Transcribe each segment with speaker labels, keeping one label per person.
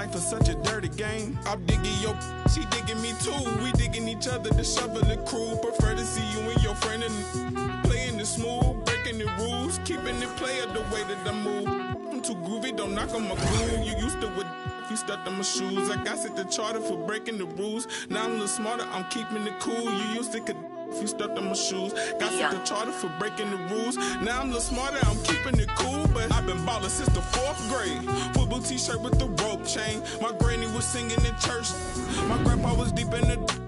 Speaker 1: life is such a dirty game. I'm digging your, she digging me too. We digging each other, the shovel and crew. Prefer to see you and your friend and playing it smooth, breaking the rules, keeping it player the way that I move. I'm too groovy, don't knock on my groove. You used to with you stuck on my shoes. I got set the charter for breaking the rules. Now I'm a little smarter, I'm keeping it cool. You used to could if you stuck on my shoes. Got set the charter for breaking the rules. Now I'm a little smarter, I'm keeping it cool. But I've been ballin' since the 4th grade. Football t-shirt with the rope chain. My granny was singing in church. My grandpa was deep in the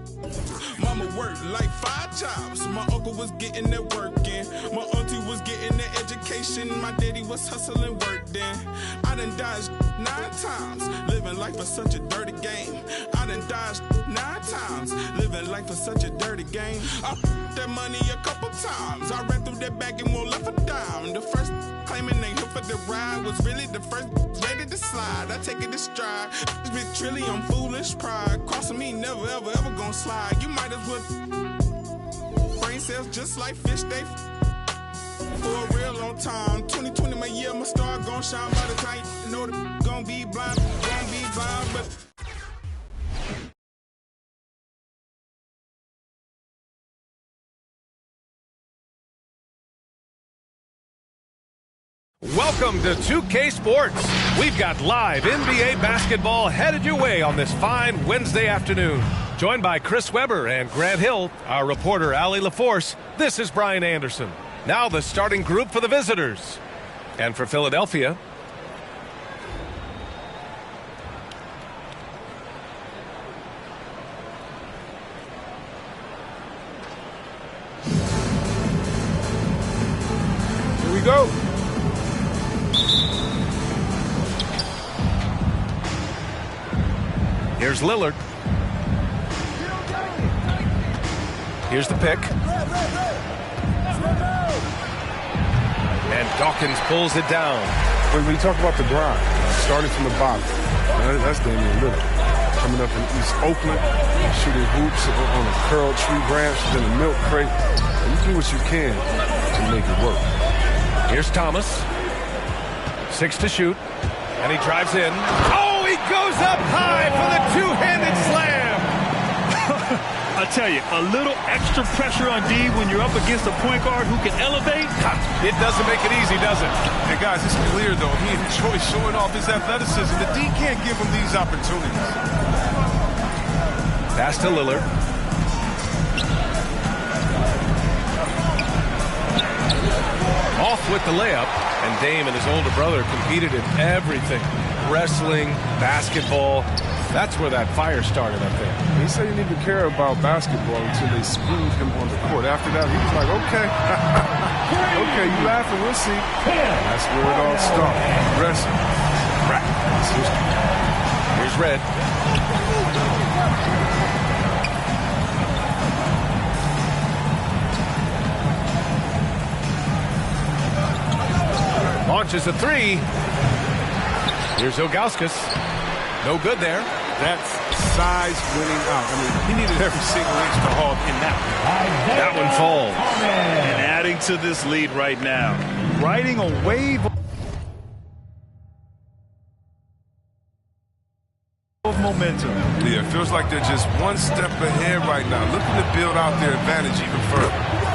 Speaker 1: mama worked like 5 jobs. My uncle was getting that work in. My auntie was getting that education. My daddy was hustling work then. I done dodged 9 times. Living life is such a dirty game. I done dodged 9 times. Living life is such a dirty game. I that money a couple times. I ran through that bag and won't left a dime. The first claiming they here for the ride was really the first ready to slide. I take it to stride. This big trillion foolish pride. Crossing me never ever ever gonna slide. You might as well brain cells just like fish they for a real long time. 2020 my year, my star gon' shine by the time you know the gon' be blind, but
Speaker 2: Welcome to 2K Sports. We've got live NBA basketball headed your way on this fine Wednesday afternoon. Joined by Chris Webber and Grant Hill, our reporter Allie LaForce, this is Brian Anderson. Now the starting group for the visitors. And for Philadelphia,
Speaker 3: here we go.
Speaker 2: Here's Lillard. Here's the pick. And Dawkins pulls it down.
Speaker 3: When you talk about the grind, starting from the bottom, that's Damian Lillard. Coming up in East Oakland, shooting hoops on a curled tree branch, then a milk crate. And you do what you can to make it work.
Speaker 2: Here's Thomas. 6 to shoot. And he drives in. Oh! He goes up high for the two-handed slam.
Speaker 4: I tell you, a little extra pressure on D when you're up against a point guard who can elevate.
Speaker 2: It doesn't make it easy, does it?
Speaker 5: Hey, guys, it's clear, though. He enjoys showing off his athleticism. The D can't give him these opportunities.
Speaker 2: Pass to Lillard. Off with the layup. And Dame and his older brother competed in everything. Wrestling, basketball. That's where that fire started up there.
Speaker 3: He said he didn't even care about basketball until they screwed him on the court. After that, he was like, okay. Okay, you laughing, we'll see. That's where it all started. Wrestling. Practice history.
Speaker 2: Here's Red. Launches a 3. Here's Ilgauskas. No good there.
Speaker 5: That's size winning out. I mean, he needed every single inch to haul in that one.
Speaker 2: That one falls.
Speaker 4: And adding to this lead right now. Riding a wave of momentum.
Speaker 5: Yeah, it feels like they're just one step ahead right now, looking to build out their advantage even further.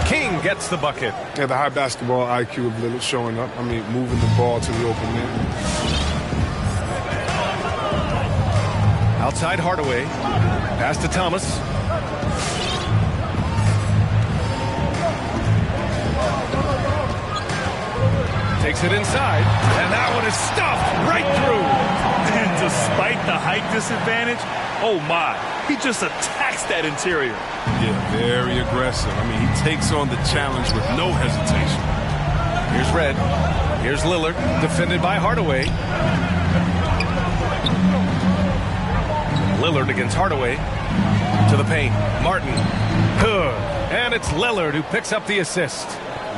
Speaker 2: King gets the bucket.
Speaker 3: Yeah, the high basketball IQ of Lillard showing up. I mean, moving the ball to the open man.
Speaker 2: Outside Hardaway. Pass to Thomas. Takes it inside. And that one is stuffed right through.
Speaker 4: And despite the height disadvantage, oh my, he just attacks that interior.
Speaker 5: Yeah, very aggressive. I mean, he takes on the challenge with no hesitation.
Speaker 2: Here's Red. Here's Lillard, defended by Hardaway. Lillard against Hardaway. To the paint. Martin. And it's Lillard who picks up the assist.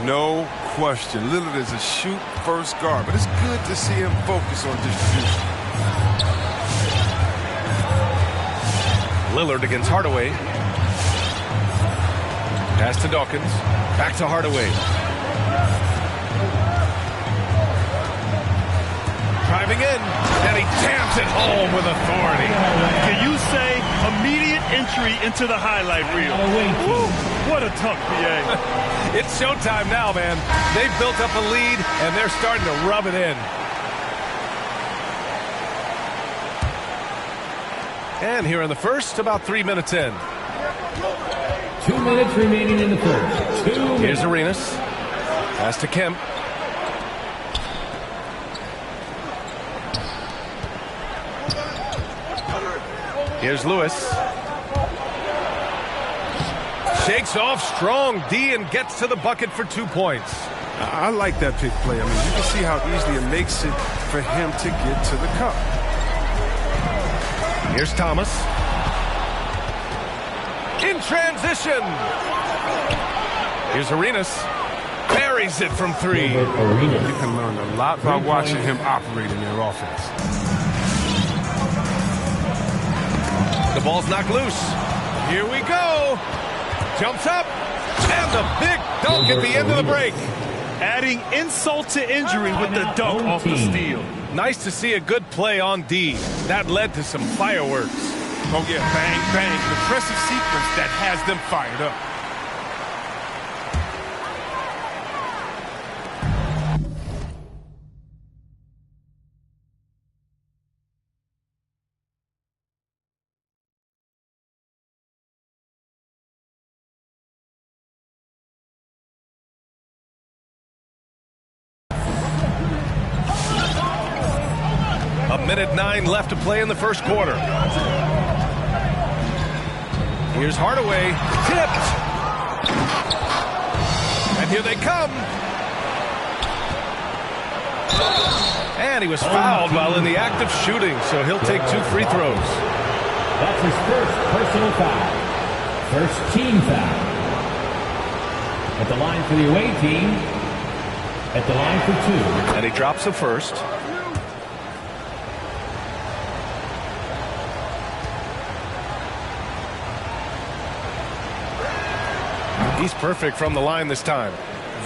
Speaker 5: No question. Lillard is a shoot-first guard, but it's good to see him focus on distribution.
Speaker 2: Lillard against Hardaway. Pass to Dawkins. Back to Hardaway. Driving in. And he jams Drives it home with authority.
Speaker 4: Can you say immediate entry into the highlight reel? Woo, what a tough PA.
Speaker 2: It's showtime now, man. They've built up a lead, and they're starting to rub it in. And here in the first, about 3 minutes in.
Speaker 6: 2 minutes remaining in the first.
Speaker 2: Here's Arenas. Pass to Kemp. Here's Lewis. Shakes off strong D and gets to the bucket for 2 points.
Speaker 3: I like that pick play. I mean, you can see how easily it makes it for him to get to the cup.
Speaker 2: Here's Thomas. In transition. Here's Arenas. Buries it from 3.
Speaker 3: You can learn a lot by watching him operate in their offense.
Speaker 2: The ball's knocked loose. Here we go. Jumps up. And the big dunk at the end of the break.
Speaker 4: Adding insult to injury with the dunk off the steal.
Speaker 2: Nice to see a good play on D. That led to some fireworks.
Speaker 3: Oh, yeah, bang, bang. The impressive sequence that has them fired up.
Speaker 2: Minute 9 left to play in the first quarter. Here's Hardaway. Tipped. And here they come. And he was fouled while in the act of shooting, so he'll take 2 free throws.
Speaker 6: That's his first personal foul. First team foul. At the line for the away team. At the line for 2.
Speaker 2: And he drops the first. He's perfect from the line this time.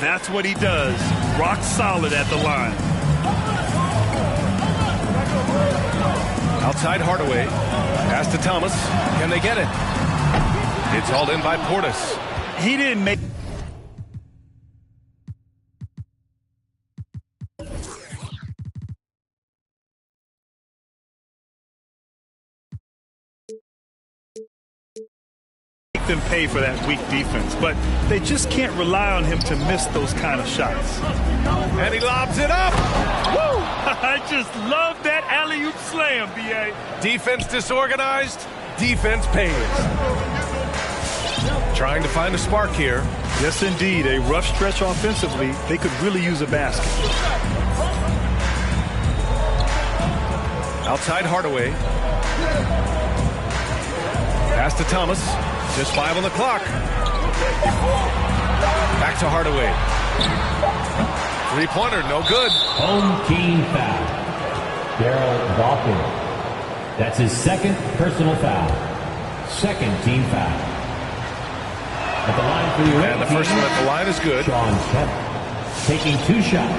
Speaker 4: That's what he does. Rock solid at the line.
Speaker 2: Outside Hardaway. Pass to Thomas. Can they get it? It's hauled in by Portis.
Speaker 4: He didn't make... them pay for that weak defense, but they just can't rely on him to miss those kind of shots.
Speaker 2: And he lobs it up.
Speaker 4: Woo! I just love that alley-oop slam, B.A.
Speaker 2: Defense disorganized, defense pays. Trying to find a spark here.
Speaker 4: Yes, indeed. A rough stretch offensively. They could really use a basket.
Speaker 2: Outside Hardaway. Pass to Thomas. Just 5 on the clock. Back to Hardaway. 3-pointer, no good.
Speaker 6: Home team foul. Daryl Dawkins. That's his second personal foul. Second team foul. At the line for the away
Speaker 2: And the first one at the line is good.
Speaker 6: Sean Kemp taking 2 shots.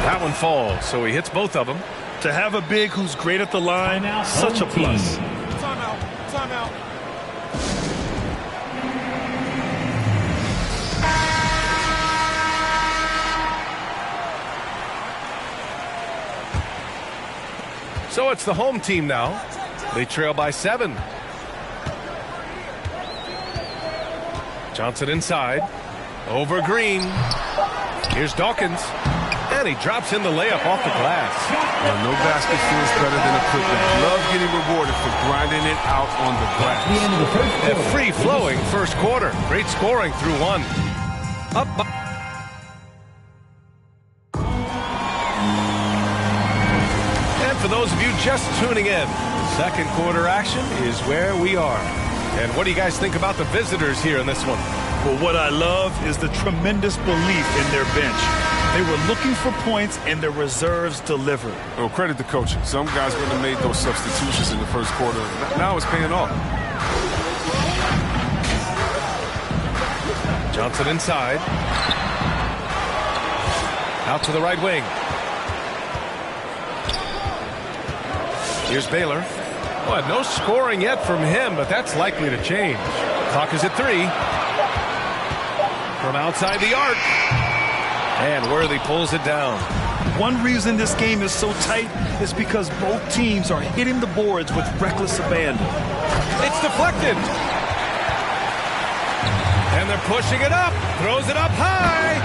Speaker 2: That one falls, so he hits both of them.
Speaker 4: To have a big who's great at the line, such a plus.
Speaker 1: Timeout. Timeout.
Speaker 2: So it's the home team now. They trail by 7. Johnson inside. Over Green. Here's Dawkins. And he drops in the layup off the glass.
Speaker 3: Well, no basket feels better than a putback. Love getting rewarded for grinding it out on the glass.
Speaker 6: The end of the first quarter.
Speaker 2: A free-flowing first quarter. Great scoring through 1. Up by... And for those of you just tuning in, second quarter action is where we are. And what do you guys think about the visitors here in this one?
Speaker 4: Well, what I love is the tremendous belief in their bench. They were looking for points, and their reserves delivered.
Speaker 3: Well, credit to coaching. Some guys wouldn't have made those substitutions in the first quarter. Now it's paying off.
Speaker 2: Johnson inside. Out to the right wing. Here's Baylor. Well, no scoring yet from him, but that's likely to change. Clock is at 3. From outside the arc. And Worthy pulls it down.
Speaker 4: One reason this game is so tight is because both teams are hitting the boards with reckless abandon.
Speaker 2: It's deflected. And they're pushing it up. Throws it up high.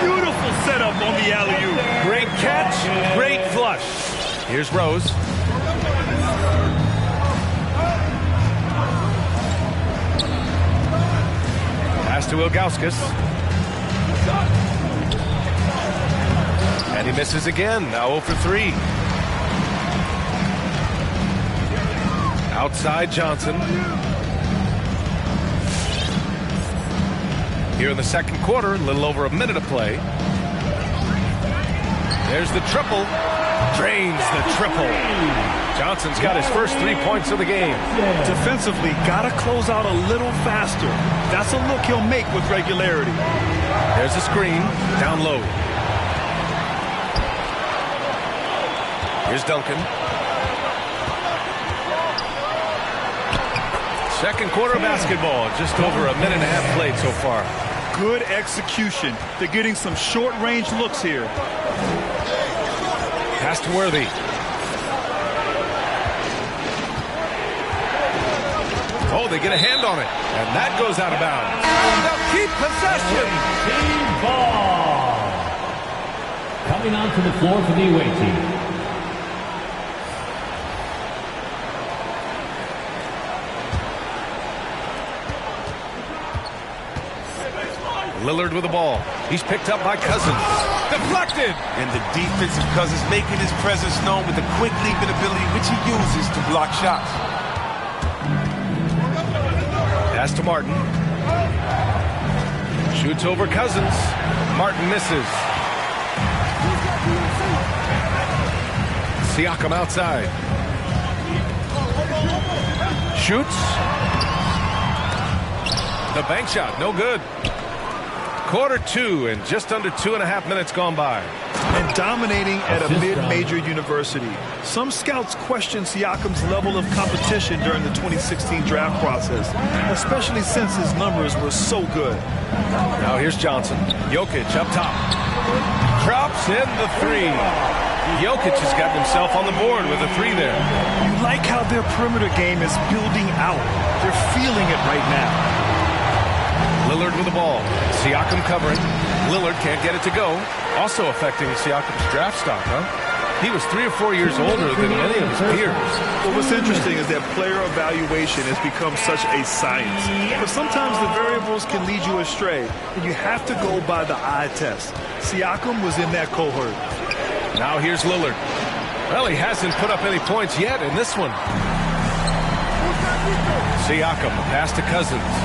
Speaker 4: Beautiful setup on the alley-oop.
Speaker 2: Great catch. Great flush. Here's Rose. Pass to Ilgauskas. And he misses again. Now 0 for 3. Outside Johnson. Here in the second quarter, a little over a minute of play. There's the triple. Drains the triple. Johnson's got his first 3 points of the game.
Speaker 4: Defensively, got to close out a little faster. That's a look he'll make with regularity.
Speaker 2: There's a screen. Down low. Here's Duncan. Second quarter basketball. Just over a minute and a half played so far.
Speaker 4: Good execution. They're getting some short-range looks here.
Speaker 2: Pass to Worthy. Oh, they get a hand on it. And that goes out of bounds. And they'll keep possession.
Speaker 6: Team ball. Coming onto the floor for the away team.
Speaker 2: Lillard with the ball. He's picked up by Cousins. Deflected.
Speaker 5: And the defensive Cousins making his presence known with the quick leaping ability which he uses to block shots.
Speaker 2: Pass to Martin. Shoots over Cousins. Martin misses. Siakam outside. Shoots. The bank shot, no good. Quarter 2 and just under 2.5 minutes gone by.
Speaker 4: And dominating at a mid-major university. Some scouts question Siakam's level of competition during the 2016 draft process, especially since his numbers were so good.
Speaker 2: Now here's Johnson. Jokic up top. Drops in the 3. Jokic has gotten himself on the board with a 3 there.
Speaker 4: You like how their perimeter game is building out. They're feeling it right now.
Speaker 2: Lillard with the ball. Siakam covering. Lillard can't get it to go. Also affecting Siakam's draft stock, huh? He was 3 or 4 years older than many of his peers.
Speaker 4: Well, what's interesting is that player evaluation has become such a science. But sometimes the variables can lead you astray, and you have to go by the eye test. Siakam was in that cohort.
Speaker 2: Now here's Lillard. Well, he hasn't put up any points yet in this one. Siakam, pass to Cousins.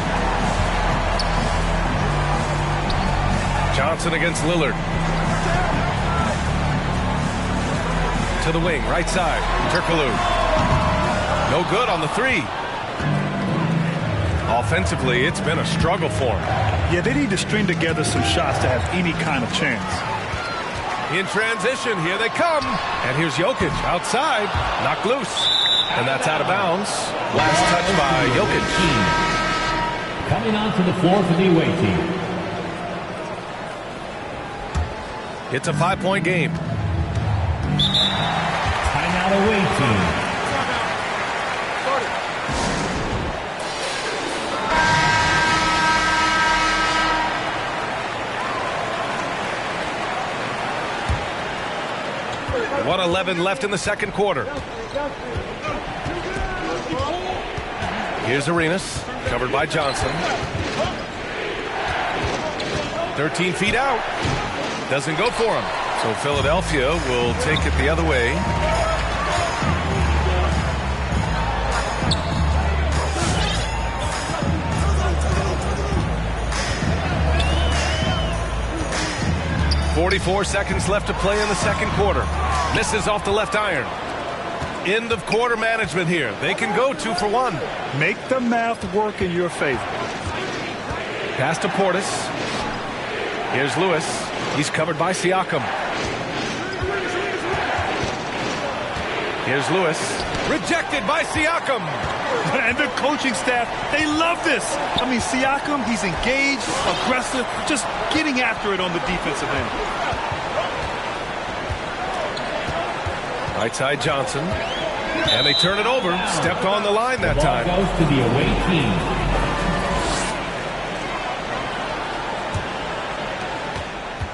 Speaker 2: Johnson against Lillard. To the wing, right side. Turkoglu. No good on the 3. Offensively, it's been a struggle for him.
Speaker 4: Yeah, they need to string together some shots to have any kind of chance.
Speaker 2: In transition, here they come. And here's Jokic outside. Knocked loose. And that's out of bounds. Last touch by Jokic.
Speaker 6: Coming onto the floor for the away team.
Speaker 2: It's a 5-point game.
Speaker 6: Timeout away team.
Speaker 2: .11 left in the second quarter. Here's Arenas, covered by Johnson. 13 feet out. Doesn't go for him. So Philadelphia will take it the other way. .44 seconds left to play in the second quarter. Misses off the left iron. End of quarter management here. They can go 2 for 1.
Speaker 4: Make the math work in your favor.
Speaker 2: Pass to Portis. Here's Lewis. He's covered by Siakam. Here's Lewis. Rejected by Siakam.
Speaker 4: And the coaching staff, they love this. I mean, Siakam, he's engaged, aggressive, just getting after it on the defensive end.
Speaker 2: Right side Johnson. And they turn it over. Stepped on the line that time.
Speaker 6: Ball goes to the away team.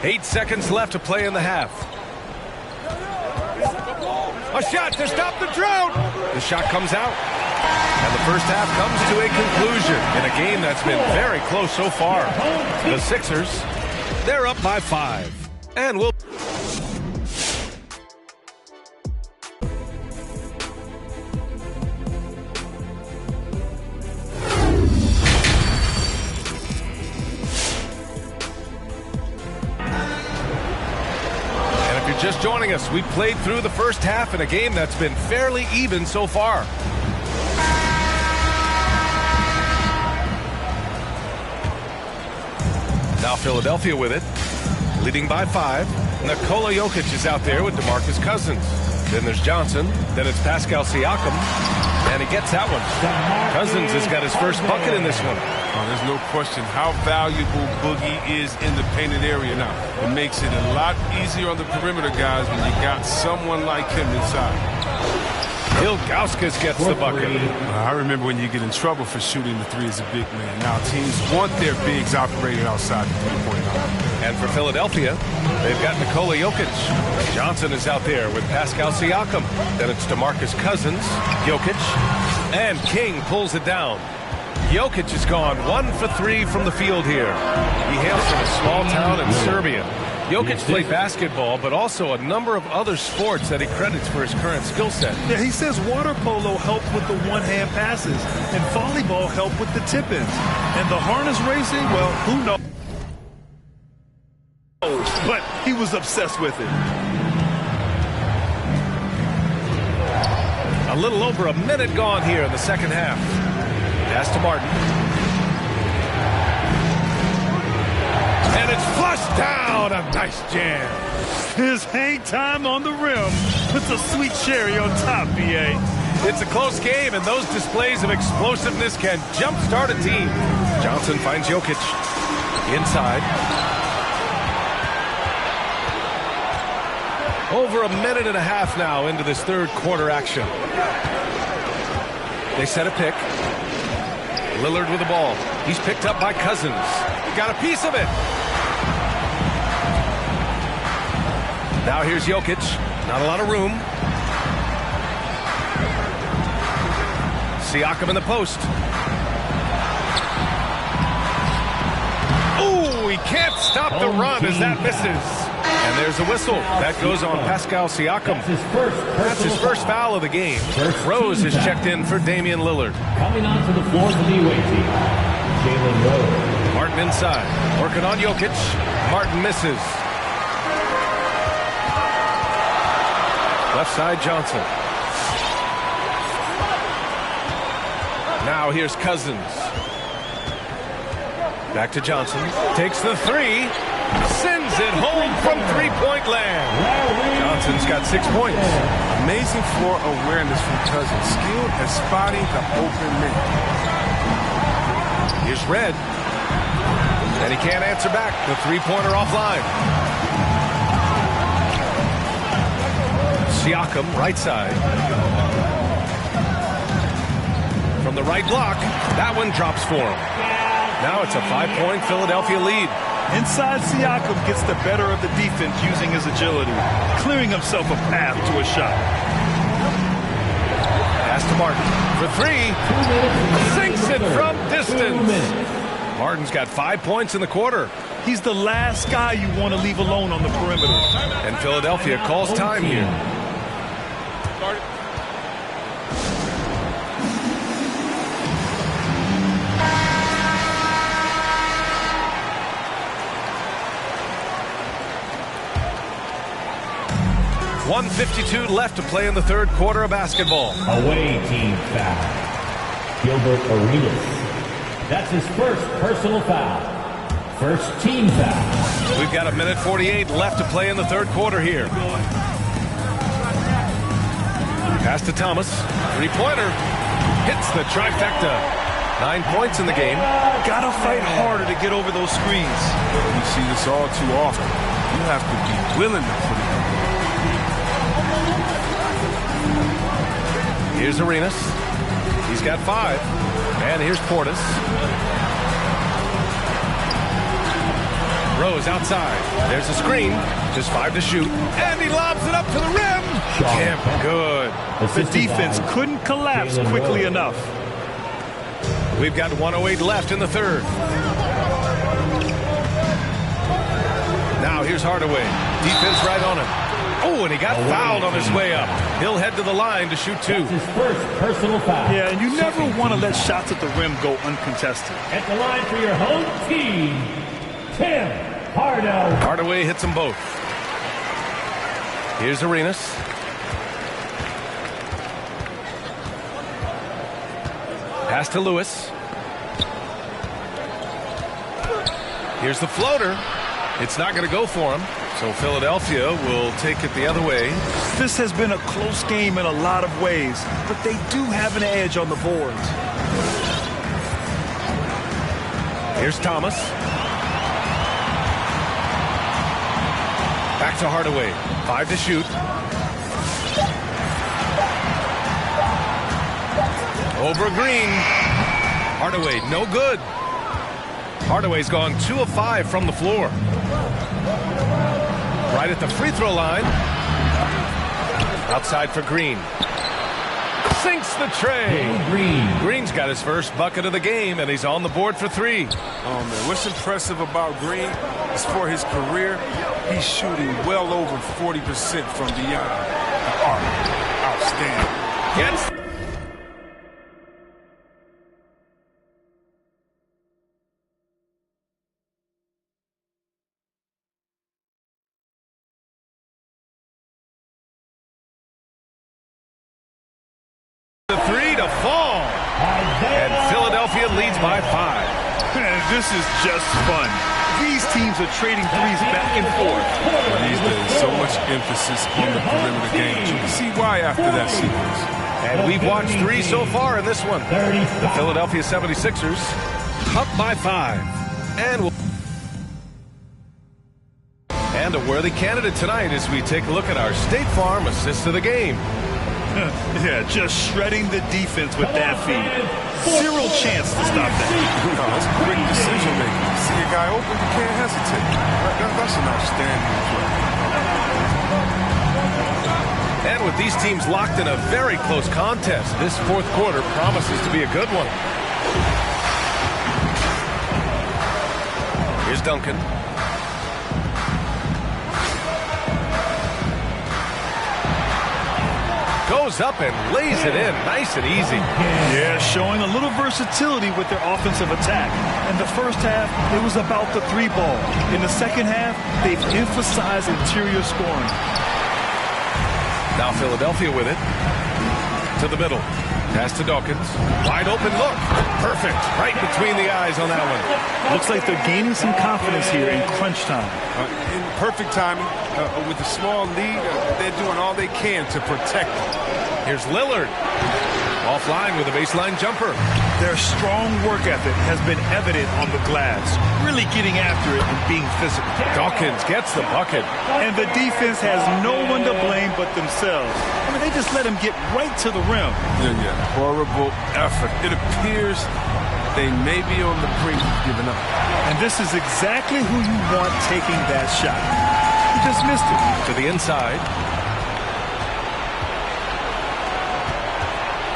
Speaker 2: 8 seconds left to play in the half. A shot to stop the drought. The shot comes out. And the first half comes to a conclusion in a game that's been very close so far. The Sixers, they're up by 5. And we'll... Just joining us, we played through the first half in a game that's been fairly even so far. Now Philadelphia with it, leading by 5. Nikola Jokic is out there with DeMarcus Cousins. Then there's Johnson, then it's Pascal Siakam, and he gets that one. Cousins has got his first bucket in this one.
Speaker 5: Oh, there's no question how valuable Boogie is in the painted area now. It makes it a lot easier on the perimeter guys when you got someone like him inside.
Speaker 2: Ilgauskas gets the bucket.
Speaker 3: I remember when you get in trouble for shooting the three as a big man. Now teams want their bigs operating outside the three-point line.
Speaker 2: And for Philadelphia, they've got Nikola Jokic. Johnson is out there with Pascal Siakam. Then it's DeMarcus Cousins, Jokic, and King pulls it down. Jokic has gone 1 for 3 from the field here. He hails from a small town in Serbia. Jokic played basketball, but also a number of other sports that he credits for his current skill set.
Speaker 4: Yeah, he says water polo helped with the one-hand passes, and volleyball helped with the tip-ins. And the harness racing, well, who knows? But he was obsessed with it.
Speaker 2: A little over a minute gone here in the second half. Pass to Martin. And it's flushed down. A nice jam.
Speaker 4: His hang time on the rim puts a sweet cherry on top, B.A.
Speaker 2: It's a close game, and those displays of explosiveness can jumpstart a team. Johnson finds Jokic. Inside. Over a minute and a half now into this third quarter action. They set a pick. Lillard with the ball. He's picked up by Cousins. Got a piece of it. Now here's Jokic. Not a lot of room. Siakam in the post. Ooh, he can't stop the run as that misses. And there's a whistle. That goes on Pascal Siakam. That's his first foul of the game. Rose is checked in for Damian Lillard.
Speaker 6: Coming onto the floor for the away team, Jalen Rose.
Speaker 2: Martin inside. Working on Jokic. Martin misses. Left side Johnson. Now here's Cousins. Back to Johnson. Takes the three. Sends it home from three-point land. Johnson's got 6 points.
Speaker 3: Amazing floor awareness from Cousins. Skilled at spotting the open man.
Speaker 2: Here's Red. And he can't answer back. The three-pointer offline. Siakam, right side. From the right block, that one drops for him. Now it's a 5-point Philadelphia lead.
Speaker 4: Inside, Siakam gets the better of the defense using his agility, clearing himself a path to a shot.
Speaker 2: Pass to Martin for 3. Sinks it from distance. Martin's got 5 points in the quarter.
Speaker 4: He's the last guy you want to leave alone on the perimeter.
Speaker 2: And Philadelphia calls time here. 1:52 left to play in the third quarter of basketball.
Speaker 6: Away team foul. Gilbert Arenas. That's his first personal foul. First team foul.
Speaker 2: We've got 1:48 left to play in the third quarter here. Pass to Thomas. Three-pointer. Hits the trifecta. 9 points in the game.
Speaker 4: Gotta fight harder to get over those screens.
Speaker 5: You see this all too often. You have to be willing to put it up.
Speaker 2: Here's Arenas. He's got 5. And here's Portis. Rose outside. There's a screen. Just 5 to shoot. And he lobs it up to the rim. Kemp, good.
Speaker 4: The defense couldn't collapse quickly enough.
Speaker 2: We've got 1:08 left in the third. Now here's Hardaway. Defense right on him. Oh, and he got fouled on his way up. He'll head to the line to shoot 2.
Speaker 6: That's his first personal foul.
Speaker 4: Yeah, and you never want to let shots at the rim go uncontested.
Speaker 6: At the line for your home team, Tim Hardaway.
Speaker 2: Hardaway hits them both. Here's Arenas. Pass to Lewis. Here's the floater. It's not going to go for him. So Philadelphia will take it the other way.
Speaker 4: This has been a close game in a lot of ways, but they do have an edge on the boards.
Speaker 2: Here's Thomas. Back to Hardaway. 5 to shoot. Over Green. Hardaway, no good. Hardaway's gone 2 of 5 from the floor. Right at the free throw line. Outside for Green. Sinks the tray. Green's got his first bucket of the game, and he's on the board for 3.
Speaker 5: Oh, man, what's impressive about Green is for his career, he's shooting well over 40% from beyond the arc. Outstanding.
Speaker 2: Gets the 3 to fall. And Philadelphia leads by 5.
Speaker 4: And this is just fun. These teams are trading threes back and forth.
Speaker 5: These days, so much emphasis on the perimeter game. You can see why after that sequence.
Speaker 2: And we've watched 3 so far in this one. The Philadelphia 76ers up by 5. And a worthy candidate tonight as we take a look at our State Farm assist of the game.
Speaker 4: Yeah, just shredding the defense with that feed. Zero chance to stop that.
Speaker 5: No, that's quick decision making. See a guy open, you can't hesitate. That's an outstanding play.
Speaker 2: And with these teams locked in a very close contest, this fourth quarter promises to be a good one. Here's Duncan. Goes up and lays it in nice and easy.
Speaker 4: Yeah, showing a little versatility with their offensive attack. In the first half, it was about the 3 ball. In the second half, they've emphasized interior scoring.
Speaker 2: Now Philadelphia with it. To the middle. Pass to Dawkins. Wide open look. Perfect. Right between the eyes on that one.
Speaker 4: Looks like they're gaining some confidence here in crunch time.
Speaker 5: In perfect timing, with a small lead, they're doing all they can to protect it.
Speaker 2: Here's Lillard. Offline with a baseline jumper.
Speaker 4: Their strong work ethic has been evident on the glass, really getting after it and being physical.
Speaker 2: Dawkins gets the bucket.
Speaker 4: And the defense has no one to blame but themselves. I mean, they just let him get right to the rim.
Speaker 5: Yeah. Horrible effort. It appears they may be on the brink of giving up.
Speaker 4: And this is exactly who you want taking that shot. He just missed it.
Speaker 2: To the inside.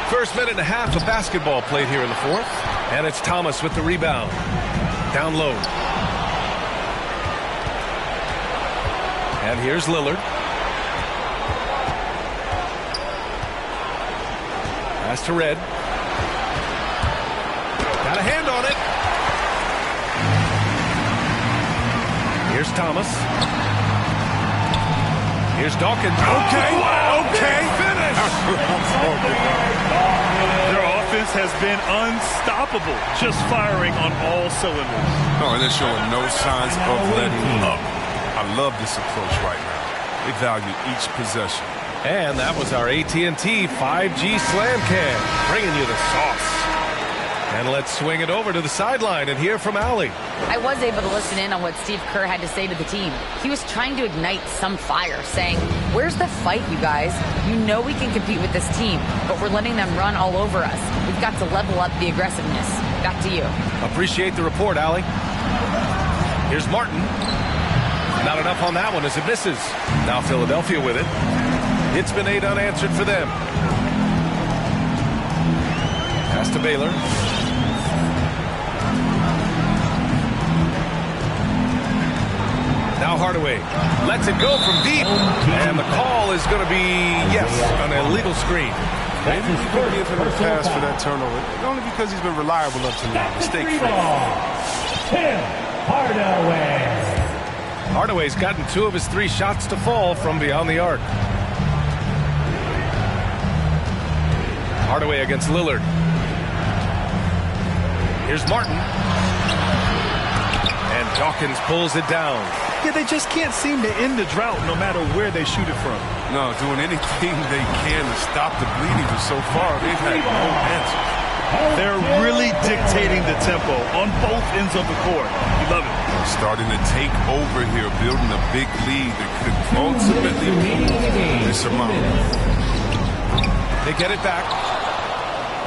Speaker 2: First minute and a half of basketball played here in the fourth. And it's Thomas with the rebound. Down low. And here's Lillard. Pass to Red. Got a hand on it. Here's Thomas. Here's Dawkins.
Speaker 5: Okay.
Speaker 2: Finish.
Speaker 4: Their offense has been unstoppable, just firing on all cylinders.
Speaker 5: No, and they're showing no signs of letting up. I love this approach right now. They value each possession.
Speaker 2: And that was our AT&T 5G Slam Cam, bringing you the sauce. And let's swing it over to the sideline and hear from Allie.
Speaker 7: I was able to listen in on what Steve Kerr had to say to the team. He was trying to ignite some fire, saying, "Where's the fight, you guys? You know we can compete with this team, but we're letting them run all over us. We've got to level up the aggressiveness." Back to you.
Speaker 2: Appreciate the report, Allie. Here's Martin. Not enough on that one as it misses. Now Philadelphia with it. It's been 8 unanswered for them. Pass to Baylor. Now Hardaway lets it go from deep, and the call is going to be, yes, an illegal screen.
Speaker 3: Maybe you could give him a pass for that turnover, only because he's been reliable up to now. Mistake-free.
Speaker 6: Hardaway.
Speaker 2: Hardaway's gotten 2 of his 3 shots to fall from beyond the arc. Hardaway against Lillard. Here's Martin. And Dawkins pulls it down.
Speaker 4: Yeah, they just can't seem to end the drought no matter where they shoot it from.
Speaker 5: No, doing anything they can to stop the bleeding, but so far they've had no answers.
Speaker 4: They're really dictating the tempo on both ends of the court. You love it.
Speaker 5: They're starting to take over here, building a big lead that could ultimately be insurmountable.
Speaker 2: They get it back.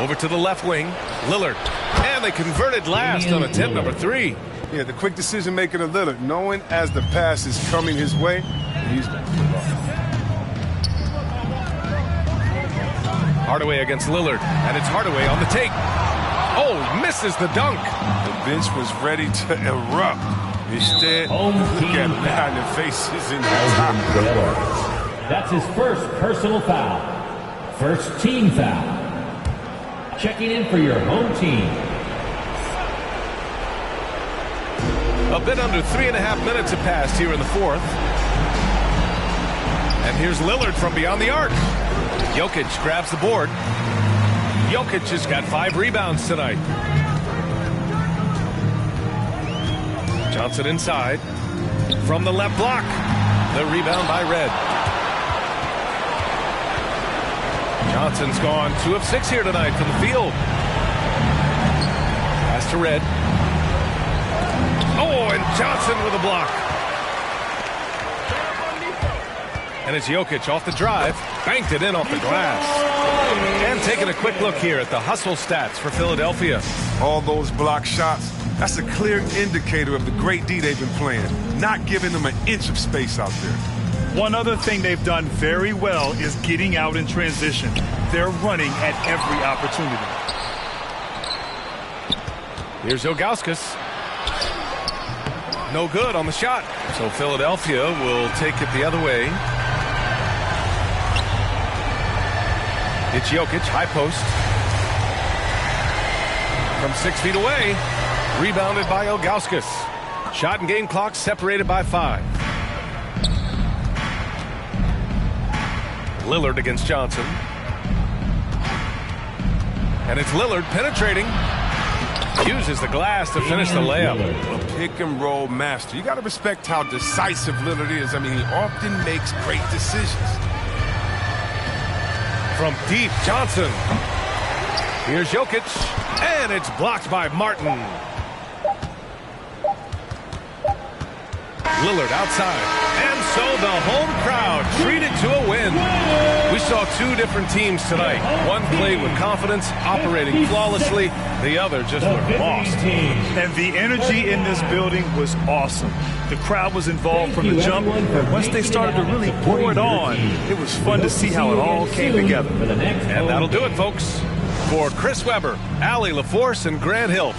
Speaker 2: Over to the left wing. Lillard. And they converted last on attempt number 3.
Speaker 3: Yeah, the quick decision-making of Lillard, knowing as the pass is coming his way, he's going to put it off.
Speaker 2: Hardaway against Lillard, and it's Hardaway on the take. Oh, misses the dunk.
Speaker 5: The bench was ready to erupt. Instead, look at them behind their faces in the top.
Speaker 6: That's his first personal foul. First team foul. Checking in for your home team.
Speaker 2: A bit under 3.5 minutes have passed here in the 4th. And here's Lillard from beyond the arc. Jokic grabs the board. Jokic has got 5 rebounds tonight. Johnson inside. From the left block. The rebound by Red. Johnson's gone 2 of 6 here tonight from the field. Pass to Red. Oh, and Johnson with a block. And it's Jokic off the drive. Banked it in off the glass. And taking a quick look here at the hustle stats for Philadelphia.
Speaker 3: All those block shots, that's a clear indicator of the great D they've been playing. Not giving them an inch of space out there.
Speaker 4: One other thing they've done very well is getting out in transition. They're running at every opportunity.
Speaker 2: Here's Ilgauskas. No good on the shot. So Philadelphia will take it the other way. It's Jokic, high post. From 6 feet away. Rebounded by Ilgauskas. Shot and game clock separated by 5. Lillard against Johnson. And it's Lillard penetrating. Uses the glass to finish the layup.
Speaker 5: A pick and roll master. You got to respect how decisive Lillard is. I mean, he often makes great decisions.
Speaker 2: From deep, Johnson. Here's Jokic. And it's blocked by Martin. Lillard outside. And so the home crowd treated to a win. We saw 2 different teams tonight. One played with confidence, operating flawlessly. The other just looked lost.
Speaker 4: And the energy in this building was awesome. The crowd was involved from the jump. Once they started to really pour it on, it was fun to see how it all came together.
Speaker 2: And that'll do it, folks. For Chris Webber, Allie LaForce, and Grant Hill.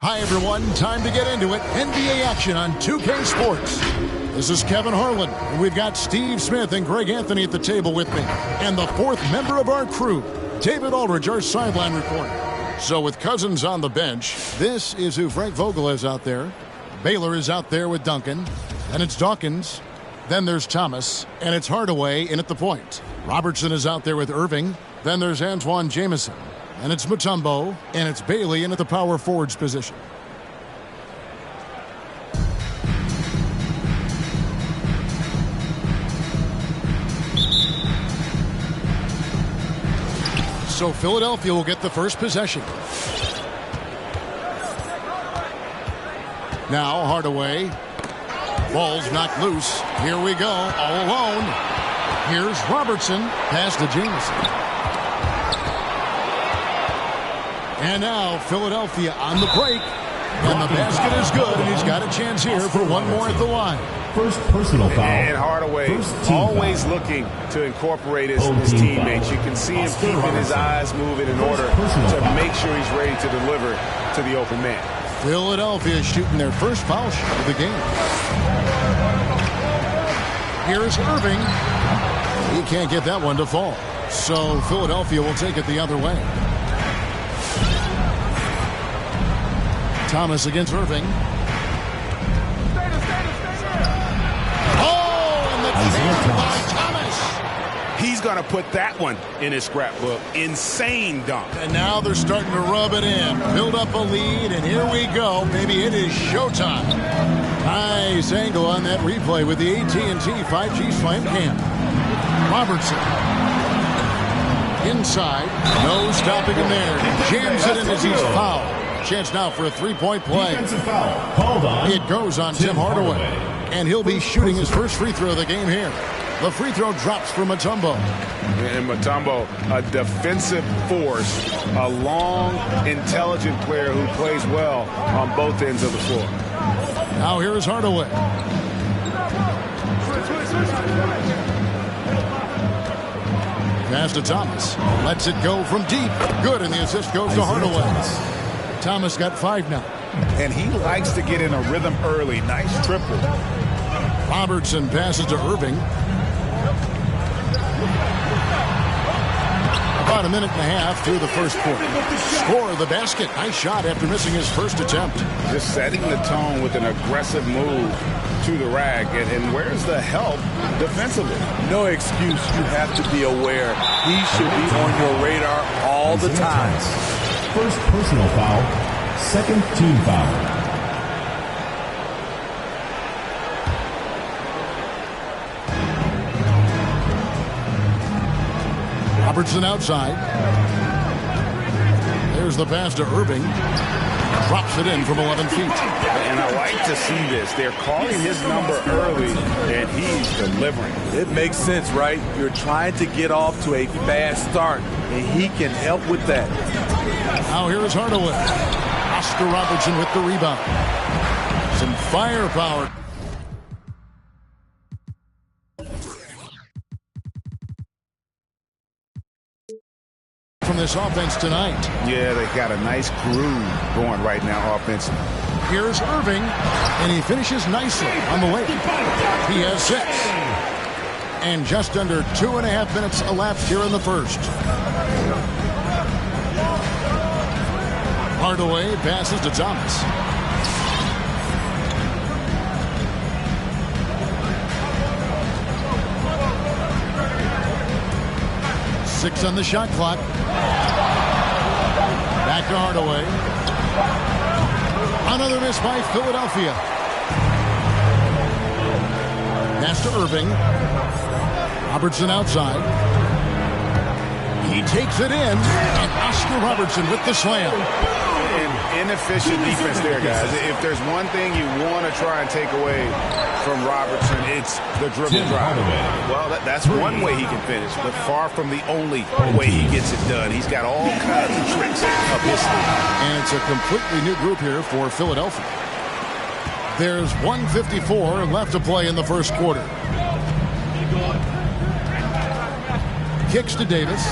Speaker 8: Hi, everyone. Time to get into it. NBA action on 2K Sports. This is Kevin Harlan, and we've got Steve Smith and Greg Anthony at the table with me. And the fourth member of our crew, David Aldridge, our sideline reporter. So with Cousins on the bench, this is who Frank Vogel is out there. Baylor is out there with Duncan. And it's Dawkins. Then there's Thomas. And it's Hardaway in at the point. Robertson is out there with Irving. Then there's Antoine Jamison. And it's Mutombo, and it's Bailey in at the power forwards position. So Philadelphia will get the first possession. Now Hardaway. Ball's knocked loose. Here we go, all alone. Here's Robertson. Pass to Jamison. And now Philadelphia on the break. And the basket is good, and he's got a chance here for one more at the line.
Speaker 6: First personal foul.
Speaker 9: And Hardaway always looking to incorporate his teammates. You can see him keeping his eyes moving in order to make sure he's ready to deliver to the open man.
Speaker 8: Philadelphia shooting their first foul shot of the game. Here's Irving. He can't get that one to fall. So Philadelphia will take it the other way. Thomas against Irving. Oh, and the chance by Thomas.
Speaker 9: He's going to put that one in his scrapbook. Insane dunk.
Speaker 8: And now they're starting to rub it in. Build up a lead, and here we go. Maybe it is showtime. Nice angle on that replay with the AT&T 5G Slam Cam. Robertson. Inside. No stopping him there. Jams it in as he's fouled. Chance now for a three-point play.
Speaker 6: Called on.
Speaker 8: It goes on Tim Hardaway. And he'll be shooting his first free throw of the game here. The free throw drops for Mutombo.
Speaker 9: And Mutombo, a defensive force, a long, intelligent player who plays well on both ends of the floor.
Speaker 8: Now here is Hardaway. Pass to Thomas. Lets it go from deep. Good, and the assist goes to Hardaway. Thomas got 5 now.
Speaker 9: And he likes to get in a rhythm early. Nice triple.
Speaker 8: Robertson passes to Irving. About a minute and a half through the first quarter. Score the basket. Nice shot after missing his first attempt.
Speaker 9: Just setting the tone with an aggressive move to the rack. And where's the help defensively?
Speaker 10: No excuse. You have to be aware. He should be on your radar all the time.
Speaker 6: First personal foul. Second team foul.
Speaker 8: Robertson outside. There's the pass to Irving. Drops it in from 11 feet.
Speaker 9: And I like to see this. They're calling his number early, and he's delivering.
Speaker 10: It makes sense, right? You're trying to get off to a fast start, and he can help with that.
Speaker 8: Now here's Hardaway. Oscar Robertson with the rebound. Some firepower. From this offense tonight.
Speaker 9: Yeah, they got a nice groove going right now offensively.
Speaker 8: Here's Irving, and he finishes nicely on the way. He has 6. And just under 2.5 minutes elapsed here in the first. Hardaway passes to Thomas. Six on the shot clock. Back to Hardaway. Another miss by Philadelphia. Pass to Irving. Robertson outside. He takes it in, and Oscar Robertson with the slam.
Speaker 9: An inefficient defense there, guys. If there's one thing you want to try and take away from Robertson, it's the dribble drive. Well, that's one way he can finish, but far from the only way he gets it done. He's got all kinds of tricks up his sleeve.
Speaker 8: And it's a completely new group here for Philadelphia. There's 1:54 left to play in the first quarter. Kicks to Davis.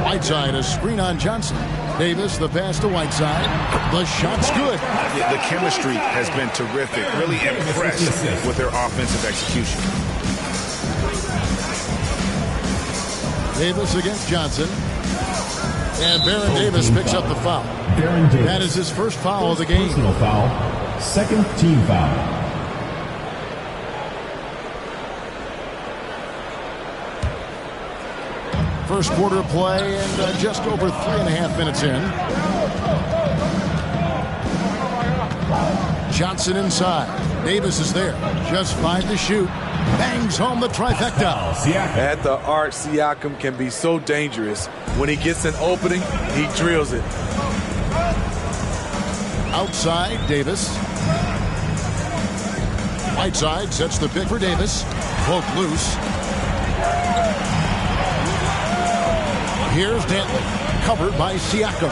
Speaker 8: Whiteside, a screen on Johnson. Davis, the pass to Whiteside. The shot's good.
Speaker 9: The chemistry has been terrific. Really impressed with their offensive execution.
Speaker 8: Davis against Johnson. And Baron Davis picks up the foul. That is his first foul of the game.
Speaker 6: Personal foul. Second team foul.
Speaker 8: First quarter play and just over 3.5 minutes in. Johnson inside. Davis is there. Just 5 to shoot. Bangs home the trifecta.
Speaker 10: At the arc, Siakam can be so dangerous. When he gets an opening, he drills it.
Speaker 8: Outside, Davis. Whiteside sets the pick for Davis. Cloak loose. Here's Dantley, covered by Siakam.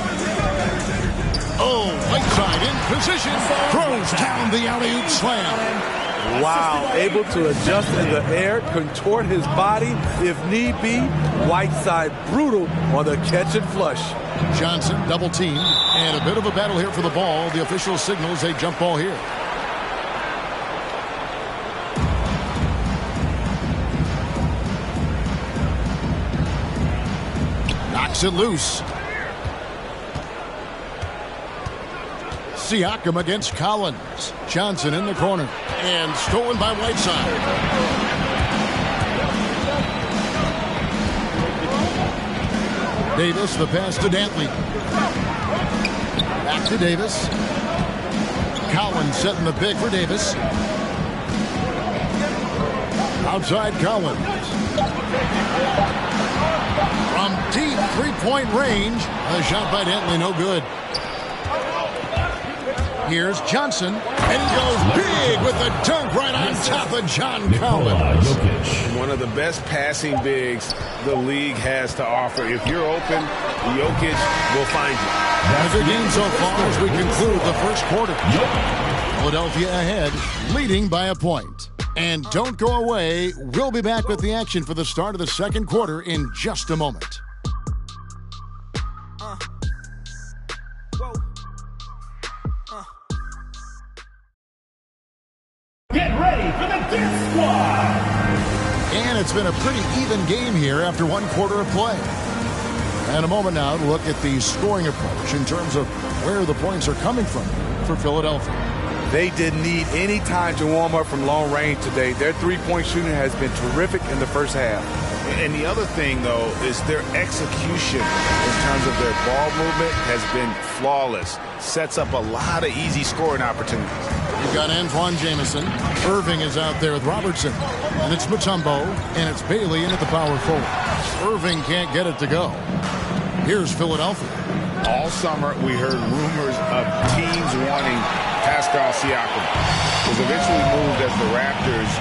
Speaker 8: Oh, Whiteside in position, throws down the alley-oop slam.
Speaker 10: Wow, able to adjust in the air, contort his body if need be. Whiteside brutal on the catch and flush.
Speaker 8: Johnson double teamed, and a bit of a battle here for the ball. The official signals a jump ball here. Knocks it loose. Siakam against Collins. Johnson in the corner. And stolen by Whiteside. Davis, the pass to Dantley. Back to Davis. Collins setting the pick for Davis. Outside Collins. From deep three-point range. A shot by Dantley, no good. Here's Johnson, and he goes big with the dunk right on top of John Collins.
Speaker 9: One of the best passing bigs the league has to offer. If you're open, Jokic will find you.
Speaker 8: That's a game so far as we conclude the first quarter. Philadelphia ahead, leading by a point. And don't go away. We'll be back with the action for the start of the second quarter in just a moment.
Speaker 6: Get ready for the Death Squad!
Speaker 8: And it's been a pretty even game here after one quarter of play. And a moment now to look at the scoring approach in terms of where the points are coming from for Philadelphia.
Speaker 10: They didn't need any time to warm up from long range today. Their three-point shooting has been terrific in the first half.
Speaker 9: And the other thing, though, is their execution in terms of their ball movement has been flawless. Sets up a lot of easy scoring opportunities.
Speaker 8: You've got Antoine Jamison. Irving is out there with Robertson. And it's Mutombo. And it's Bailey in at the power forward. Irving can't get it to go. Here's Philadelphia.
Speaker 9: All summer, we heard rumors of teams wanting Pascal Siakam. Was eventually moved as the Raptors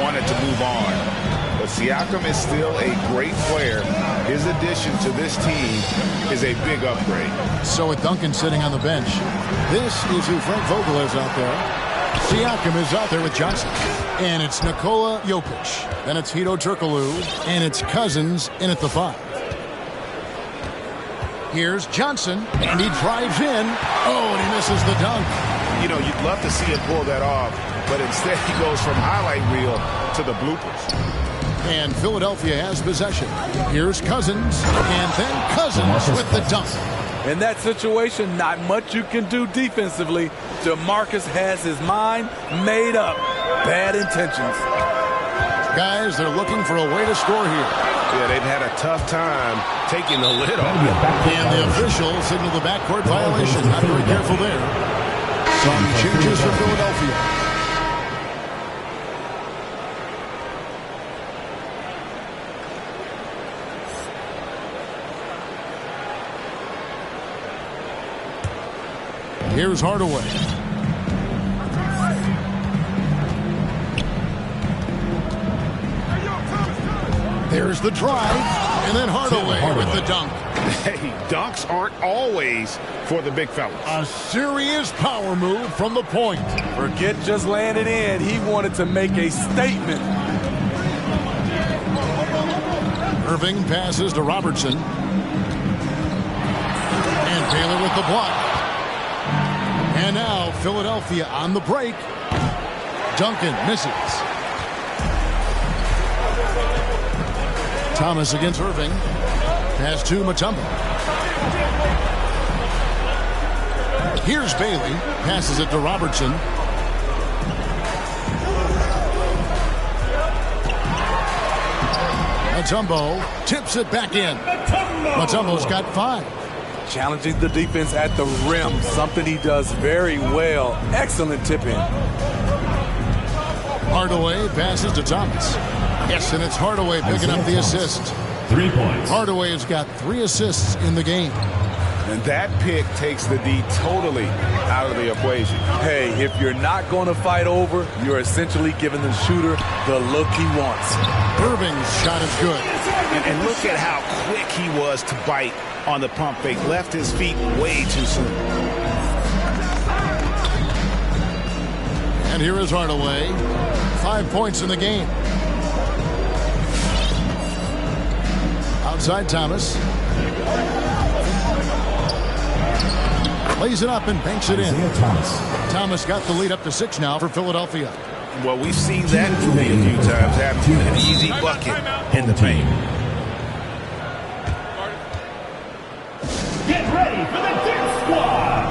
Speaker 9: wanted to move on. But but Siakam is still a great player. His addition to this team is a big upgrade.
Speaker 8: So with Duncan sitting on the bench, this is who Frank Vogel is out there. Siakam is out there with Johnson. And it's Nikola Jokic. Then it's Hedo Turkoglu. And it's Cousins in at the 5. Here's Johnson, and he drives in. Oh, and he misses the dunk.
Speaker 9: You know, you'd love to see him pull that off, but instead he goes from highlight reel to the bloopers.
Speaker 8: And Philadelphia has possession. Here's Cousins, and then Cousins with the dunk.
Speaker 10: In that situation, not much you can do defensively. DeMarcus has his mind made up. Bad intentions.
Speaker 8: Guys, they're looking for a way to score here.
Speaker 9: Yeah, they've had a tough time taking the lid off.
Speaker 8: And the official signaled the backcourt violation. Not very careful there. Some changes for Philadelphia. Here's Hardaway. There's the drive, and then Hardaway with the dunk.
Speaker 9: Hey, dunks aren't always for the big fellas.
Speaker 8: A serious power move from the point.
Speaker 10: Forget just laying it in. He wanted to make a statement.
Speaker 8: Irving passes to Robertson. And Taylor with the block. And now Philadelphia on the break. Duncan misses. Thomas against Irving. Pass to Mutombo. Here's Bailey. Passes it to Robertson. Mutombo tips it back in. Mutombo's got 5.
Speaker 10: Challenging the defense at the rim, something he does very well. Excellent tip in.
Speaker 8: Hardaway passes to Thomas. Yes, and it's Hardaway picking up the assist.
Speaker 6: 3 points.
Speaker 8: Hardaway has got 3 assists in the game.
Speaker 9: And that pick takes the D totally out of the equation.
Speaker 10: Hey, if you're not going to fight over, you're essentially giving the shooter the look he wants.
Speaker 8: Irving's shot is good.
Speaker 9: And look at how quick he was to bite on the pump fake. Left his feet way too soon.
Speaker 8: And here is Hardaway. 5 points in the game. Outside Thomas. Lays it up and banks it in. Thomas got the lead up to 6 now for Philadelphia.
Speaker 9: Well, we've seen that movie a few times. Have an easy bucket in the paint.
Speaker 6: Get ready for the Dip Squad.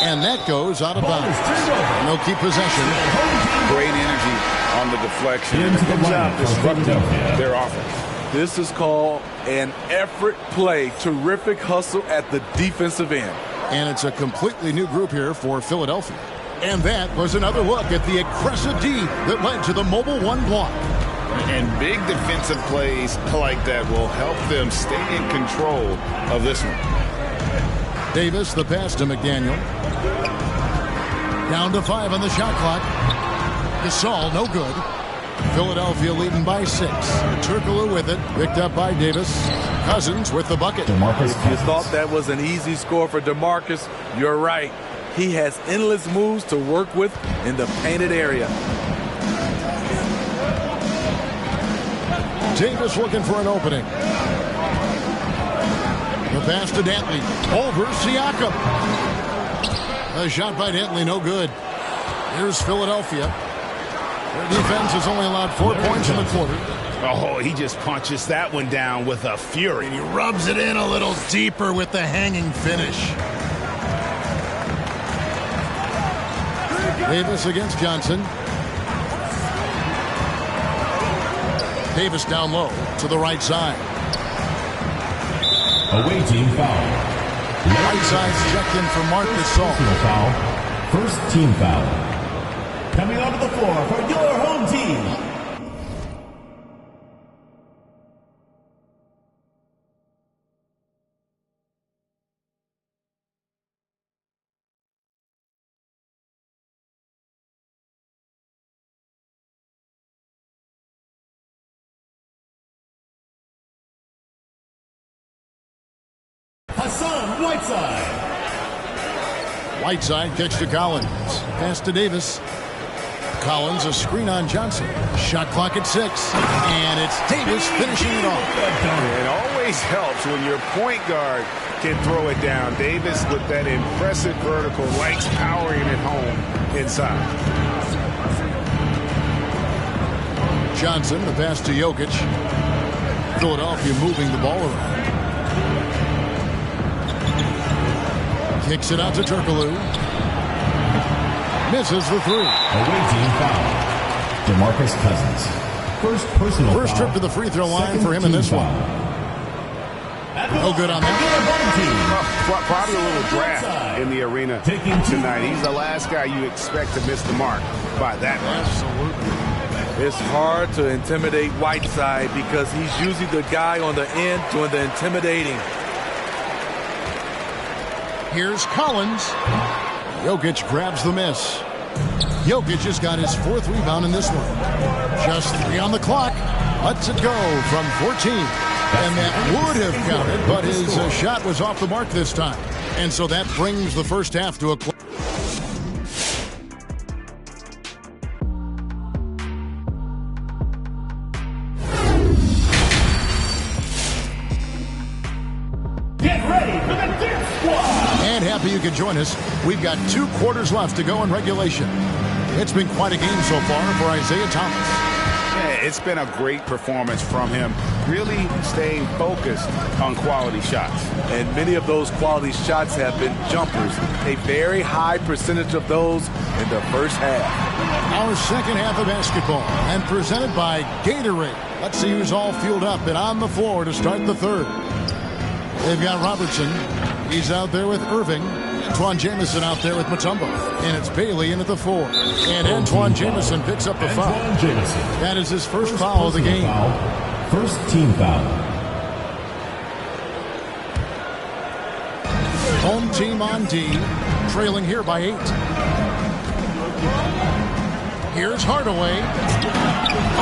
Speaker 8: And that goes out of bounds. No keep possession.
Speaker 9: Great energy on the deflection. Good job disrupting their offense.
Speaker 10: This is called an effort play. Terrific hustle at the defensive end.
Speaker 8: And it's a completely new group here for Philadelphia. And that was another look at the aggressive D that led to the mobile 1 block.
Speaker 9: And big defensive plays like that will help them stay in control of this one.
Speaker 8: Davis, the pass to McDaniel. Down to 5 on the shot clock. Gasol, no good. Philadelphia leading by 6. Turkoglu with it. Picked up by Davis. Cousins with the bucket.
Speaker 10: If you thought that was an easy score for DeMarcus, you're right. He has endless moves to work with in the painted area.
Speaker 8: Davis looking for an opening. The pass to Dantley. Over Siakam. A shot by Dantley, no good. Here's Philadelphia. Their defense has only allowed 4 points in the quarter.
Speaker 9: Oh, he just punches that one down with a fury.
Speaker 8: And he rubs it in a little deeper with the hanging finish. Davis against Johnson. Davis down low to the right side.
Speaker 6: Away team foul.
Speaker 8: Right side's checked in for Marc Gasol.
Speaker 6: Foul. First team foul. Coming onto the floor for your home team.
Speaker 8: Whiteside kicks to Collins. Pass to Davis. Collins, a screen on Johnson. Shot clock at 6. And it's Davis finishing it off.
Speaker 9: It always helps when your point guard can throw it down. Davis, with that impressive vertical, likes powering it home inside.
Speaker 8: Johnson, the pass to Jokic. Philadelphia moving the ball around. Kicks it out to Turkoglu. Misses the 3.
Speaker 6: Away team foul. DeMarcus Cousins. First personal
Speaker 8: First
Speaker 6: foul.
Speaker 8: trip to the free throw line for him in this one. No good on that.
Speaker 9: Probably a little draft in the arena tonight. He's the last guy you expect to miss the mark by that much.
Speaker 8: Absolutely.
Speaker 10: It's hard to intimidate Whiteside because he's usually the guy on the end doing the intimidating.
Speaker 8: Here's Collins. Jokic grabs the miss. Jokic has got his 4th rebound in this one. Just 3 on the clock. Lets it go from 14. And that would have counted, but his shot was off the mark this time. And so that brings the first half to a close. And happy you could join us. We've got 2 quarters left to go in regulation. It's been quite a game so far for Isaiah Thomas.
Speaker 9: Yeah, it's been a great performance from him. Really staying focused on quality shots.
Speaker 10: And many of those quality shots have been jumpers. A very high percentage of those in the first half.
Speaker 8: Our second half of basketball and presented by Gatorade. Let's see who's all fueled up and on the floor to start the third. They've got Robertson. He's out there with Irving. Antoine Jamison out there with Mutombo. And it's Bailey in at the 4. And Antoine Jamison picks up the foul. That is his first foul of the game.
Speaker 6: First team foul.
Speaker 8: Home team on D. Trailing here by 8. Here's Hardaway.